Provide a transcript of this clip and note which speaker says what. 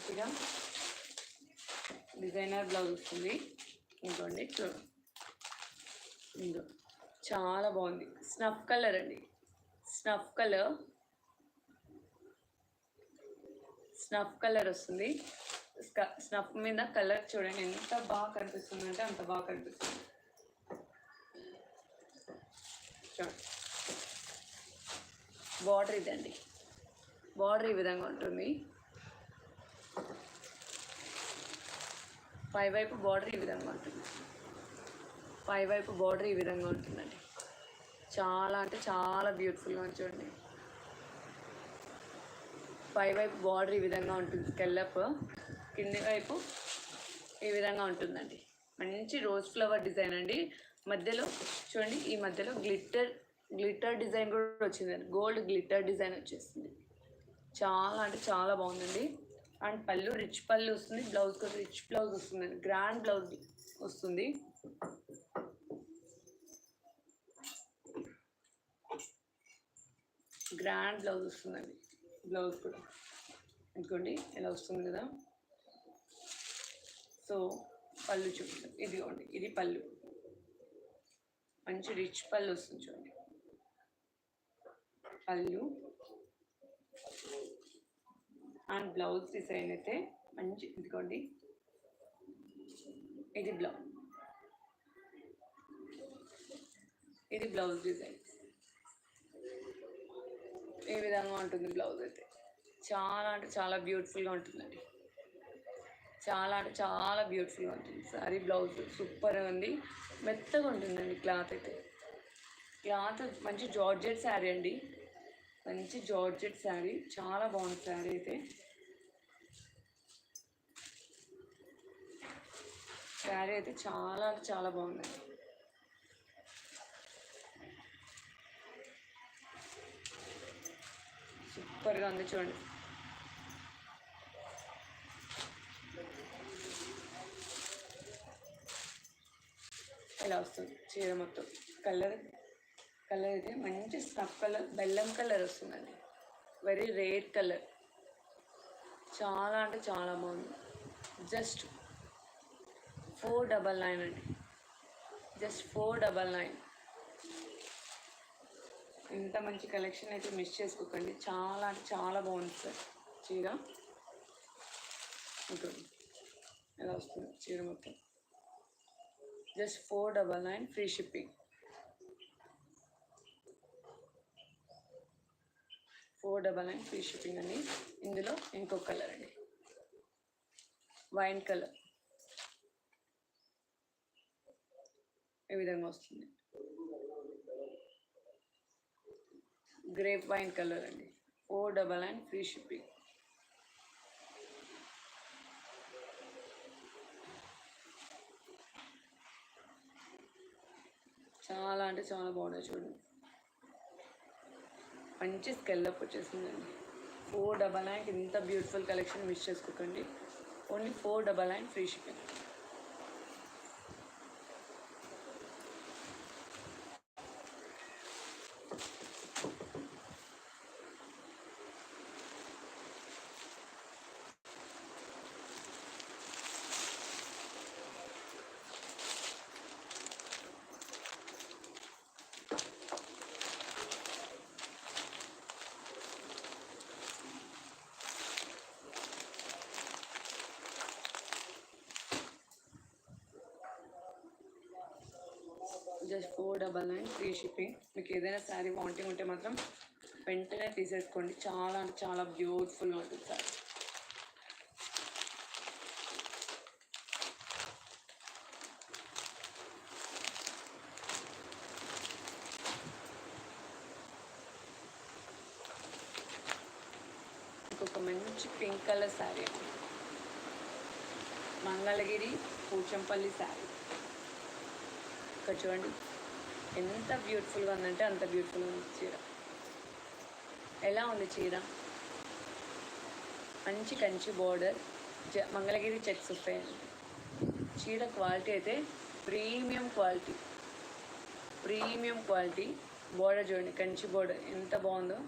Speaker 1: మంచిగా designer blouse వస్తుంది. ఇంకోండి ఇంకో చాలా బాగుంది. స్నఫ్ కలర్ అండి, స్నఫ్ కలర్ వస్తుంది. స్నఫ్ మీద కలర్ చూడండి ఎంత బాగా కనిపిస్తుంది అంటే అంత బాగా కనిపిస్తుంది. చూడండి బార్డర్ ఇదండి, బార్డర్ ఈ విధంగా ఉంటుంది. పైవైపు బార్డర్ ఈ విధంగా ఉంటుంది. పైవైపు బార్డర్ ఈ విధంగా ఉంటుందండి. చాలా అంటే చాలా బ్యూటిఫుల్గా చూడండి. పైవైపు బార్డర్ ఈ విధంగా ఉంటుంది. స్కెల్లప్ కింది వైపు ఈ విధంగా ఉంటుందండి. మంచి రోజ్ ఫ్లవర్ డిజైన్ అండి. మధ్యలో చూడండి, ఈ మధ్యలో గ్లిట్టర్ డిజైన్ కూడా వచ్చిందండి. గోల్డ్ గ్లిట్టర్ డిజైన్ వచ్చేస్తుంది. చాలా అంటే చాలా బాగుందండి. అండ్ పళ్ళు రిచ్ పళ్ళు వస్తుంది. బ్లౌజ్ కూడా రిచ్ బ్లౌజ్ వస్తుందండి. గ్రాండ్ బ్లౌజ్ వస్తుంది. గ్రాండ్ బ్లౌజ్ వస్తుందండి. బ్లౌజ్ కూడా ఇంకోండి ఇలా వస్తుంది కదా. సో పళ్ళు చూపిస్తాం. ఇదిగోండి, ఇది పళ్ళు. మంచి రిచ్ పళ్ళు వస్తుంది చూడండి. పళ్ళు అండ్ బ్లౌజ్ డిజైన్ అయితే మంచి, ఇదిగోండి ఇది బ్లౌజ్, ఇది బ్లౌజ్ డిజైన్ ఈ విధంగా ఉంటుంది. బ్లౌజ్ అయితే చాలా అంటే చాలా బ్యూటిఫుల్గా ఉంటుందండి. చాలా అంటే చాలా బ్యూటిఫుల్గా ఉంటుంది. సారీ బ్లౌజ్ సూపర్గా ఉంది. మెత్తగా ఉంటుందండి క్లాత్ అయితే. క్లాత్ మంచి జార్జెట్ శారీ అండి. మంచి జార్జెట్ శారీ, చాలా బాగుంది శారీ అయితే. శారీ అయితే చాలా అంటే చాలా బాగుందండి. సూపర్గా ఉంది చూడండి. ఇలా వస్తుంది చీర మొత్తం. కలర్ అయితే మంచి స్నఫ్ కలర్, బెల్లం కలర్ వస్తుందండి. Very rare colour. చాలా అంటే చాలా బాగుంది. జస్ట్ 499 అండి. జస్ట్ 499. ఇంత మంచి కలెక్షన్ అయితే మిస్ చేసుకోకండి. చాలా అంటే చాలా బాగుంది సార్ చీర. ఉంటుంది ఎలా వస్తుంది చీర మొత్తం. Just 499 free shipping. 499 free shipping అండి. ఇందులో ఇంకొక కలర్ అండి, వైన్ కలర్ ఈ విధంగా వస్తుంది. గ్రేప్ వైన్ కలర్ అండి. 499 ఫ్రీ షిప్పింగ్. చాలా అంటే చాలా బాగున్నాయి చూడండి. మంచి స్కెల్లప్ వచ్చేసిందండి. 499 ఇంత బ్యూటిఫుల్ కలెక్షన్ మిస్ చేసుకోకండి. Only 499 free shipping. Just 499 free shipping. మీకు ఏదైనా శారీ వాంటింగ్ ఉంటే మాత్రం వెంటనే తీసేసుకోండి. చాలా అంటే చాలా బ్యూటిఫుల్గా ఉంటుంది సారీ. ఇంకొక మంచి పింక్ కలర్ శారీ, మంగళగిరి పోచంపల్లి శారీ. ఇక్కడ చూడండి ఎంత బ్యూటిఫుల్గా ఉందంటే అంత బ్యూటిఫుల్గా ఉంది చీర. ఎలా ఉంది చీర? మంచి కంచి బోర్డర్, మంగళగిరి చెక్స్ వస్తాయండి. చీర క్వాలిటీ అయితే ప్రీమియం క్వాలిటీ. బోర్డర్ చూడండి, కంచి బోర్డర్ ఎంత బాగుందో.